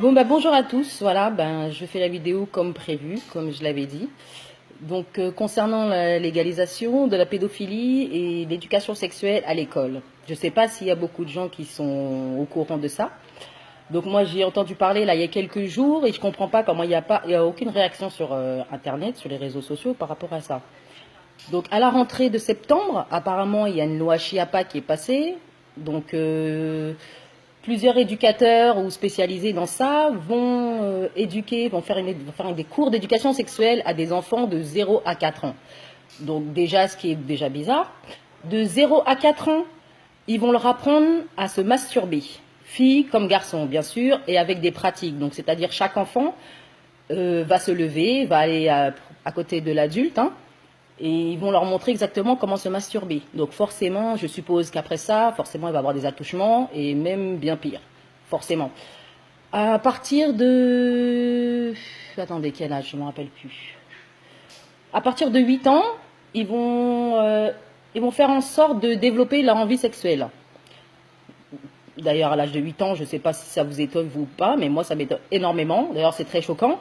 Bon bah bonjour à tous, voilà, je fais la vidéo comme prévu, comme je l'avais dit. Donc concernant la légalisation de la pédophilie et l'éducation sexuelle à l'école. Je ne sais pas s'il y a beaucoup de gens qui sont au courant de ça. Donc moi j'ai entendu parler là il y a quelques jours et je comprends pas comment il y a aucune réaction sur internet, sur les réseaux sociaux par rapport à ça. Donc à la rentrée de septembre, apparemment il y a une loi Chiapa qui est passée. Donc plusieurs éducateurs ou spécialisés dans ça vont vont faire des cours d'éducation sexuelle à des enfants de 0 à 4 ans. Donc déjà, ce qui est déjà bizarre, de 0 à 4 ans, ils vont leur apprendre à se masturber, filles comme garçons bien sûr, et avec des pratiques. Donc c'est-à-dire chaque enfant va se lever, va aller à côté de l'adulte, hein, et ils vont leur montrer exactement comment se masturber. Donc forcément, je suppose qu'après ça, forcément, il va y avoir des attouchements et même bien pire. Forcément. À partir de... Attendez, quel âge? Je ne me rappelle plus. À partir de 8 ans, ils vont faire en sorte de développer leur envie sexuelle. D'ailleurs, à l'âge de 8 ans, je ne sais pas si ça vous étonne vous ou pas, mais moi, ça m'étonne énormément. D'ailleurs, c'est très choquant.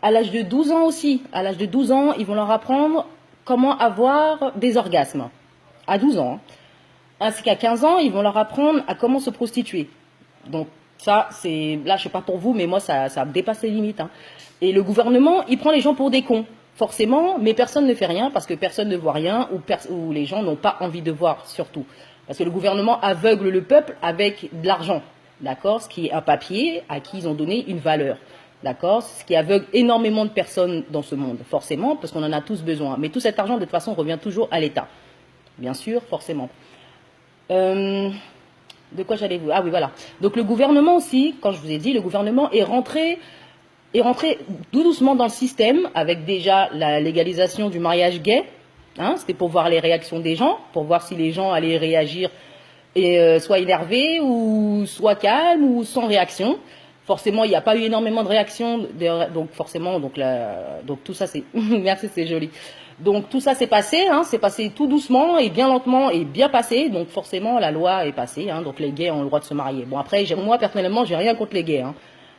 À l'âge de 12 ans aussi, à l'âge de 12 ans, ils vont leur apprendre comment avoir des orgasmes. À 12 ans. Ainsi qu'à 15 ans, ils vont leur apprendre à comment se prostituer. Donc ça, c'est là, je sais pas pour vous, mais moi, ça dépasse les limites, hein. Et le gouvernement, il prend les gens pour des cons, forcément, mais personne ne fait rien parce que personne ne voit rien ou les gens n'ont pas envie de voir, surtout. Parce que le gouvernement aveugle le peuple avec de l'argent, d'accord? Ce qui est un papier à qui ils ont donné une valeur, d'accord? Ce qui aveugle énormément de personnes dans ce monde, forcément, parce qu'on en a tous besoin. Mais tout cet argent, de toute façon, revient toujours à l'État, bien sûr, forcément. Euh, de quoi j'allais vous... Ah oui, voilà. Donc le gouvernement aussi, quand je vous ai dit, le gouvernement est rentré tout doucement dans le système avec déjà la légalisation du mariage gay. Hein, c'était pour voir les réactions des gens, pour voir si les gens allaient réagir et soit énervés ou soit calmes ou sans réaction. Forcément, il n'y a pas eu énormément de réactions, donc forcément, donc tout ça c'est, merci, c'est joli. Donc tout ça s'est passé, hein, c'est passé tout doucement et bien lentement et bien passé. Donc forcément la loi est passée, hein, donc les gays ont le droit de se marier. Bon après, moi personnellement, j'ai rien contre les gays, hein,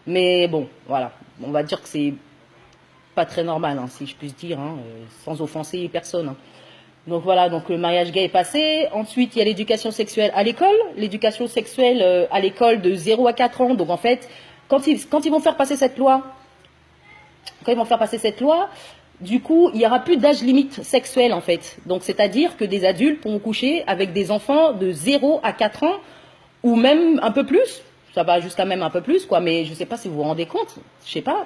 mais bon, voilà, on va dire que c'est pas très normal, hein, si je puis dire, hein, sans offenser personne, hein. Donc voilà, donc le mariage gay est passé. Ensuite, il y a l'éducation sexuelle à l'école. L'éducation sexuelle à l'école de 0 à 4 ans. Donc en fait, quand ils vont faire passer cette loi, quand ils vont faire passer cette loi, du coup, il n'y aura plus d'âge limite sexuel en fait. Donc c'est-à-dire que des adultes pourront coucher avec des enfants de 0 à 4 ans ou même un peu plus. Ça va jusqu'à même un peu plus, quoi. Mais je ne sais pas si vous vous rendez compte. Je sais pas.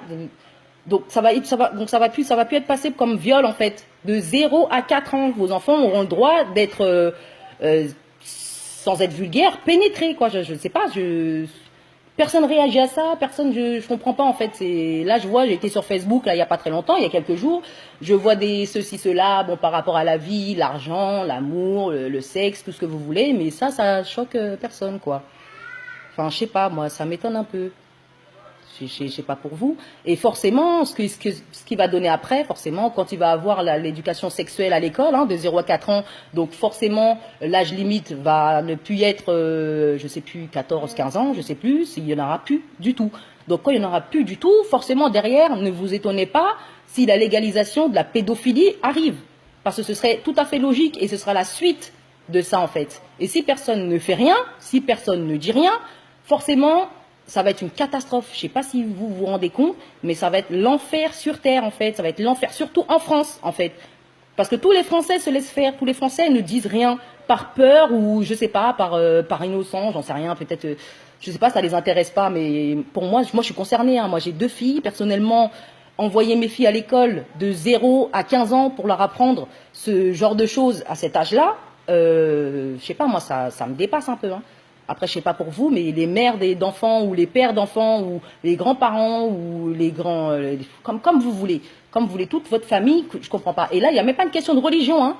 Donc ça va plus être passé comme viol en fait. De 0 à 4 ans, vos enfants auront le droit d'être, sans être vulgaire, pénétrés, quoi. Je ne sais pas. Personne réagit à ça, personne, je comprends pas en fait. Là je vois, j'ai été sur Facebook là il y a pas très longtemps, il y a quelques jours, je vois des ceci cela, bon par rapport à la vie, l'argent, l'amour, le sexe, tout ce que vous voulez, mais ça choque personne quoi. Enfin je sais pas, moi ça m'étonne un peu. Je sais pas pour vous. Et forcément, ce qui va donner après, forcément, quand il va avoir l'éducation sexuelle à l'école, hein, de 0 à 4 ans, donc forcément, l'âge limite va ne plus être, je sais plus, 14, 15 ans, je sais plus, il y en aura plus du tout. Donc quand il n'y en aura plus du tout, forcément, derrière, ne vous étonnez pas si la légalisation de la pédophilie arrive. Parce que ce serait tout à fait logique et ce sera la suite de ça, en fait. Et si personne ne fait rien, si personne ne dit rien, forcément, ça va être une catastrophe. Je ne sais pas si vous vous rendez compte, mais ça va être l'enfer sur Terre, en fait. Ça va être l'enfer, surtout en France, en fait. Parce que tous les Français se laissent faire. Tous les Français ne disent rien par peur ou, je ne sais pas, par innocence, j'en sais rien. Peut-être, je ne sais pas, ça ne les intéresse pas. Mais pour moi, je suis concernée, hein. Moi, j'ai 2 filles. Personnellement, envoyer mes filles à l'école de 0 à 15 ans pour leur apprendre ce genre de choses à cet âge-là, je sais pas, moi, ça me dépasse un peu, hein. Après, je sais pas pour vous, mais les mères d'enfants ou les pères d'enfants ou les grands-parents ou les grands, comme vous voulez, toute votre famille, je comprends pas. Et là, il n'y a même pas une question de religion, hein.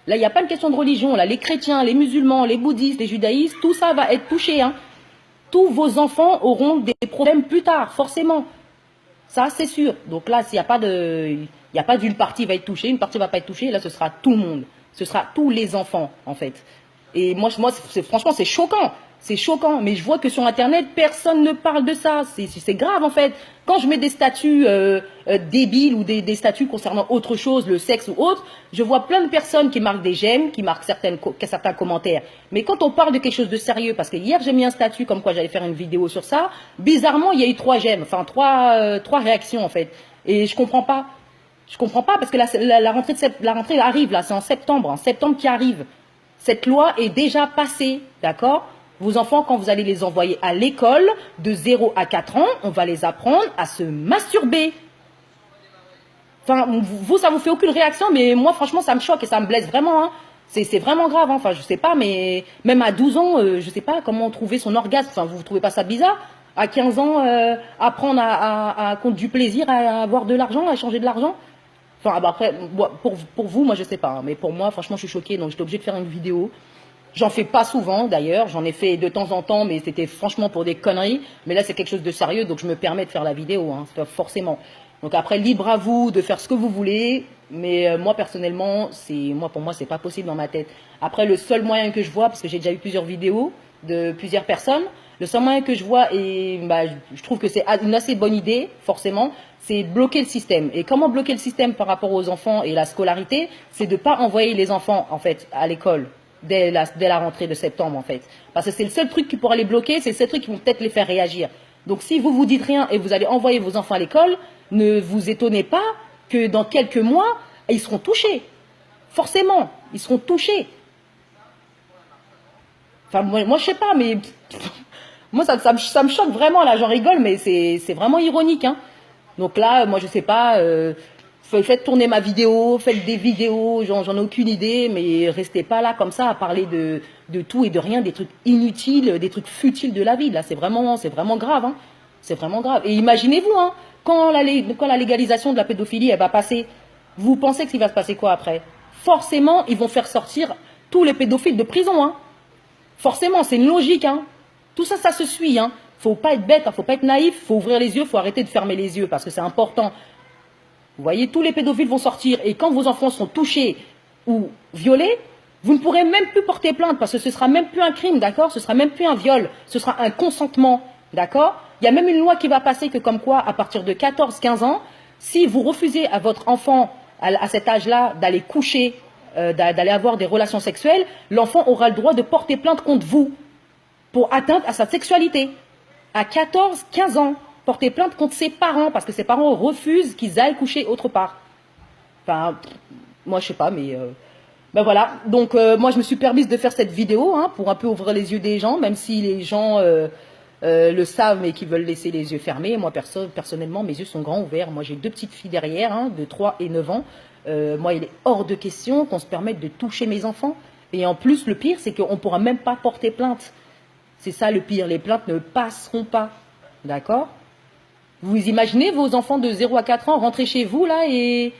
Là, il n'y a pas une question de religion. Là, les chrétiens, les musulmans, les bouddhistes, les judaïstes, tout ça va être touché, hein. Tous vos enfants auront des problèmes plus tard, forcément. Ça, c'est sûr. Donc là, s'il n'y a pas de, il n'y a pas d'une partie va être touchée, une partie va pas être touchée, là, ce sera tout le monde. Ce sera tous les enfants, en fait. Et franchement, c'est choquant. C'est choquant. Mais je vois que sur Internet, personne ne parle de ça. C'est grave, en fait. Quand je mets des statuts débiles ou des statuts concernant autre chose, le sexe ou autre, je vois plein de personnes qui marquent des j'aime, qui marquent certains commentaires. Mais quand on parle de quelque chose de sérieux, parce que hier j'ai mis un statut comme quoi j'allais faire une vidéo sur ça, bizarrement il y a eu 3 j'aime, enfin trois réactions en fait. Et je comprends pas. Je comprends pas parce que la rentrée arrive là, c'est en septembre qui arrive. Cette loi est déjà passée, d'accord? Vos enfants, quand vous allez les envoyer à l'école, de 0 à 4 ans, on va les apprendre à se masturber. Enfin, vous, ça vous fait aucune réaction, mais moi, franchement, ça me choque et ça me blesse vraiment. Hein. C'est vraiment grave. Hein. Enfin, je sais pas, mais même à 12 ans, je sais pas comment trouver son orgasme. Enfin, vous trouvez pas ça bizarre? À 15 ans, apprendre à compte du plaisir, à avoir de l'argent, à échanger de l'argent? Enfin, bah après, pour vous, moi, je sais pas. Hein, mais pour moi, franchement, je suis choquée, donc j'étais obligée de faire une vidéo. J'en fais pas souvent d'ailleurs, j'en ai fait de temps en temps, mais c'était franchement pour des conneries. Mais là, c'est quelque chose de sérieux, donc je me permets de faire la vidéo, hein, forcément. Donc après, libre à vous de faire ce que vous voulez, mais moi personnellement, pour moi, c'est pas possible dans ma tête. Après, le seul moyen que je vois, parce que j'ai déjà eu plusieurs vidéos de plusieurs personnes, le seul moyen que je vois, et bah, je trouve que c'est une assez bonne idée, forcément, c'est bloquer le système. Et comment bloquer le système par rapport aux enfants et la scolarité, c'est de ne pas envoyer les enfants, en fait, à l'école. Dès la rentrée de septembre en fait. Parce que c'est le seul truc qui pourra les bloquer, c'est le seul truc qui vont peut-être les faire réagir. Donc si vous vous dites rien et vous allez envoyer vos enfants à l'école, ne vous étonnez pas que dans quelques mois, ils seront touchés. Forcément, ils seront touchés. Enfin, moi je sais pas, mais moi ça me choque vraiment, là j'en rigole, mais c'est vraiment ironique. Hein. Donc là, moi je sais pas... faites tourner ma vidéo, faites des vidéos, j'en ai aucune idée, mais restez pas là comme ça à parler de tout et de rien, des trucs inutiles, des trucs futiles de la vie. Là, c'est vraiment grave. Hein. C'est vraiment grave. Et imaginez-vous, hein, quand la légalisation de la pédophilie elle va passer, vous pensez qu'il va se passer quoi après? Forcément, ils vont faire sortir tous les pédophiles de prison. Hein. Forcément, c'est une logique. Hein. Tout ça, ça se suit. Hein. Faut pas être bête, hein, faut pas être naïf, faut ouvrir les yeux, faut arrêter de fermer les yeux parce que c'est important. Vous voyez, tous les pédophiles vont sortir et quand vos enfants sont touchés ou violés, vous ne pourrez même plus porter plainte parce que ce sera même plus un crime, d'accord? Ce sera même plus un viol, ce sera un consentement, d'accord? Il y a même une loi qui va passer que comme quoi, à partir de 14-15 ans, si vous refusez à votre enfant à cet âge-là d'aller coucher, d'aller avoir des relations sexuelles, l'enfant aura le droit de porter plainte contre vous pour atteinte à sa sexualité. À 14-15 ans. Porter plainte contre ses parents, parce que ses parents refusent qu'ils aillent coucher autre part. Enfin, moi je sais pas, mais... ben voilà, donc moi je me suis permise de faire cette vidéo, hein, pour un peu ouvrir les yeux des gens, même si les gens le savent, mais qui veulent laisser les yeux fermés. Moi, personnellement, mes yeux sont grands ouverts. Moi j'ai 2 petites filles derrière, hein, de 3 et 9 ans. Moi, il est hors de question qu'on se permette de toucher mes enfants. Et en plus, le pire, c'est qu'on ne pourra même pas porter plainte. C'est ça le pire, les plaintes ne passeront pas. D'accord ? Vous imaginez vos enfants de 0 à 4 ans rentrer chez vous là et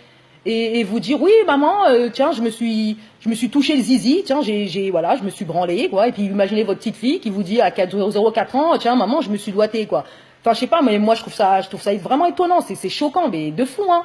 vous dire oui maman tiens je me suis touché le zizi, tiens voilà, je me suis branlé quoi, et puis imaginez votre petite fille qui vous dit à 0 4 ans tiens maman je me suis doigté quoi. Enfin je sais pas, mais moi je trouve ça vraiment étonnant, c'est choquant, mais de fou hein.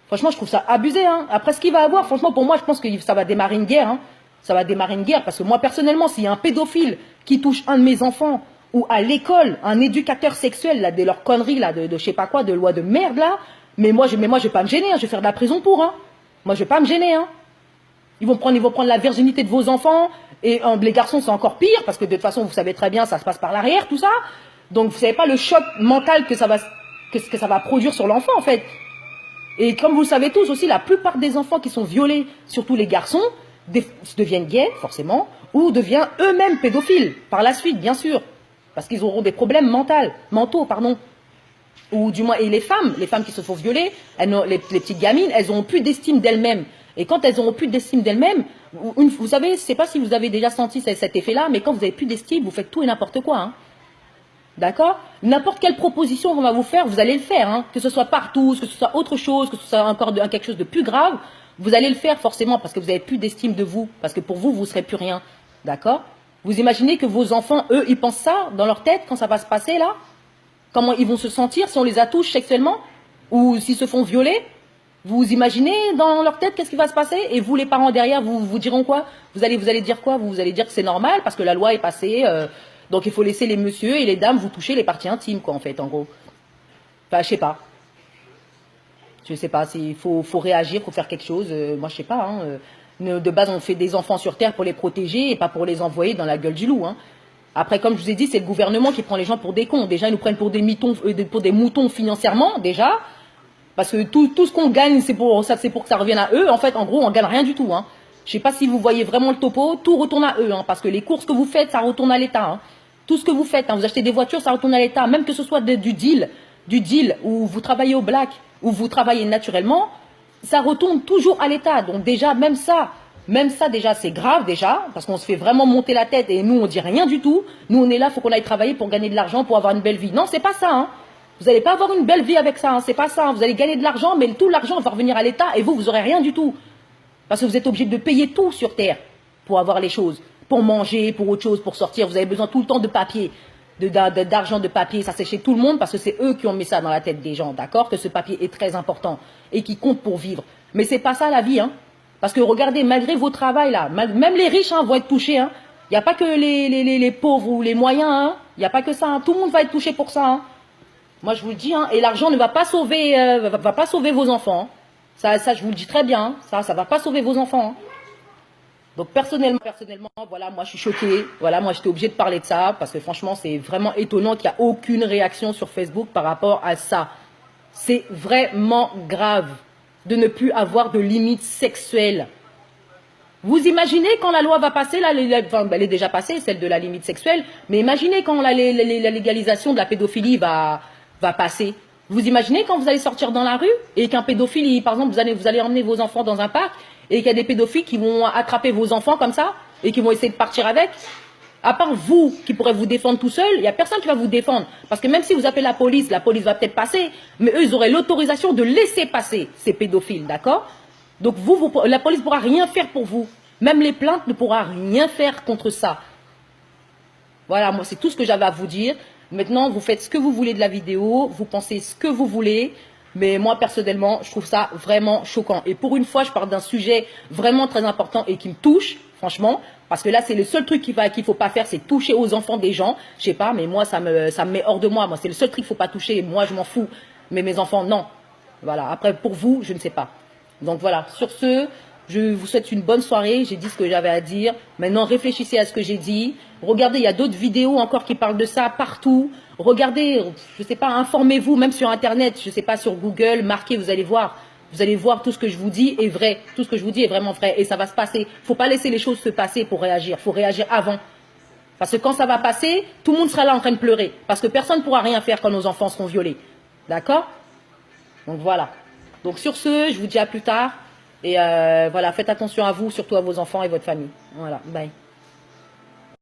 Franchement je trouve ça abusé hein. Après ce qu'il va avoir, franchement pour moi je pense que ça va démarrer une guerre hein. Ça va démarrer une guerre parce que moi personnellement s'il y a un pédophile qui touche un de mes enfants ou à l'école, un éducateur sexuel, là, de leurs conneries, là, de je sais pas quoi, de loi de merde, là, mais moi, je vais pas me gêner, hein, je vais faire de la prison pour, hein. Moi, je vais pas me gêner, hein. Ils vont prendre la virginité de vos enfants, et les garçons, c'est encore pire, parce que de toute façon, vous savez très bien, ça se passe par l'arrière, tout ça. Donc, vous savez pas le choc mental que ça va produire sur l'enfant, en fait. Et comme vous le savez tous aussi, la plupart des enfants qui sont violés, surtout les garçons, deviennent gays, forcément, ou deviennent eux-mêmes pédophiles, par la suite, bien sûr. Parce qu'ils auront des problèmes mentaux. Ou du moins, et les femmes qui se font violer, les petites gamines, elles n'auront plus d'estime d'elles-mêmes. Et quand elles n'auront plus d'estime d'elles-mêmes, vous savez, je ne sais pas si vous avez déjà senti cet effet-là, mais quand vous n'avez plus d'estime, vous faites tout et n'importe quoi. Hein. D'accord? N'importe quelle proposition qu'on va vous faire, vous allez le faire. Hein. Que ce soit partout, que ce soit autre chose, que ce soit encore quelque chose de plus grave, vous allez le faire forcément parce que vous n'avez plus d'estime de vous. Parce que pour vous, vous ne serez plus rien. D'accord? Vous imaginez que vos enfants, eux, ils pensent ça dans leur tête quand ça va se passer là? Comment ils vont se sentir si on les attouche sexuellement? Ou s'ils se font violer? Vous imaginez dans leur tête qu'est-ce qui va se passer? Et vous, les parents derrière, vous diront quoi? Vous allez dire quoi? Vous allez dire que c'est normal parce que la loi est passée, donc il faut laisser les messieurs et les dames vous toucher les parties intimes, quoi, en fait, en gros. Enfin, je sais pas. Je sais pas, il faut réagir, faut faire quelque chose. Moi, je sais pas. Hein, de base, on fait des enfants sur Terre pour les protéger et pas pour les envoyer dans la gueule du loup. Hein. Après, comme je vous ai dit, c'est le gouvernement qui prend les gens pour des cons. Déjà, ils nous prennent pour des moutons financièrement, déjà. Parce que tout ce qu'on gagne, c'est pour que ça revienne à eux. En fait, en gros, on gagne rien du tout. Hein. Je sais pas si vous voyez vraiment le topo. Tout retourne à eux. Hein, parce que les courses que vous faites, ça retourne à l'État. Hein. Tout ce que vous faites, hein, vous achetez des voitures, ça retourne à l'État. Même que ce soit du deal où vous travaillez au black, où vous travaillez naturellement, ça retourne toujours à l'État. Donc déjà, même ça déjà, c'est grave déjà, parce qu'on se fait vraiment monter la tête et nous, on dit rien du tout. Nous, on est là, il faut qu'on aille travailler pour gagner de l'argent, pour avoir une belle vie. Non, c'est pas ça. Hein. Vous n'allez pas avoir une belle vie avec ça. Hein. C'est pas ça. Hein. Vous allez gagner de l'argent, mais tout l'argent va revenir à l'État et vous aurez rien du tout. Parce que vous êtes obligé de payer tout sur Terre pour avoir les choses, pour manger, pour autre chose, pour sortir. Vous avez besoin tout le temps de papier, d'argent, de papier. Ça, c'est chez tout le monde parce que c'est eux qui ont mis ça dans la tête des gens, d'accord? Que ce papier est très important et qui compte pour vivre. Mais c'est pas ça la vie, hein. Parce que regardez, malgré vos travails là, même les riches hein, vont être touchés. Hein. Il n'y a pas que les pauvres ou les moyens. Hein. Il n'y a pas que ça. Hein. Tout le monde va être touché pour ça. Hein. Moi, je vous le dis. Hein. Et l'argent ne va pas sauver, va pas sauver vos enfants. Hein. Ça, je vous le dis très bien. Hein. Ça va pas sauver vos enfants. Hein. Donc personnellement, voilà, moi je suis choquée. Voilà, moi j'étais obligée de parler de ça parce que franchement, c'est vraiment étonnant qu'il n'y a aucune réaction sur Facebook par rapport à ça. C'est vraiment grave de ne plus avoir de limites sexuelles. Vous imaginez quand la loi va passer, là, enfin, elle est déjà passée, celle de la limite sexuelle, mais imaginez quand la légalisation de la pédophilie va passer. Vous imaginez quand vous allez sortir dans la rue et qu'un pédophile, par exemple, vous allez emmener vos enfants dans un parc et qu'il y a des pédophiles qui vont attraper vos enfants comme ça et qui vont essayer de partir avec. À part vous, qui pourrez vous défendre tout seul, il n'y a personne qui va vous défendre. Parce que même si vous appelez la police va peut-être passer, mais eux, ils auraient l'autorisation de laisser passer ces pédophiles, d'accord? Donc la police ne pourra rien faire pour vous. Même les plaintes ne pourra rien faire contre ça. Voilà, moi, c'est tout ce que j'avais à vous dire. Maintenant, vous faites ce que vous voulez de la vidéo, vous pensez ce que vous voulez. Mais moi, personnellement, je trouve ça vraiment choquant. Et pour une fois, je parle d'un sujet vraiment très important et qui me touche, franchement. Parce que là, c'est le seul truc qu'il ne faut pas faire, c'est toucher aux enfants des gens. Je sais pas, mais moi, ça me met hors de moi. Moi, c'est le seul truc qu'il ne faut pas toucher. Moi, je m'en fous. Mais mes enfants, non. Voilà. Après, pour vous, je ne sais pas. Donc voilà. Sur ce, je vous souhaite une bonne soirée. J'ai dit ce que j'avais à dire. Maintenant, réfléchissez à ce que j'ai dit. Regardez, il y a d'autres vidéos encore qui parlent de ça partout. Regardez, je ne sais pas, informez-vous, même sur Internet, je ne sais pas, sur Google, marquez, vous allez voir. Vous allez voir tout ce que je vous dis est vrai. Tout ce que je vous dis est vraiment vrai. Et ça va se passer. Il ne faut pas laisser les choses se passer pour réagir. Il faut réagir avant. Parce que quand ça va passer, tout le monde sera là en train de pleurer. Parce que personne ne pourra rien faire quand nos enfants seront violés. D'accord? Donc voilà. Donc sur ce, je vous dis à plus tard. Et voilà, faites attention à vous, surtout à vos enfants et votre famille. Voilà, bye.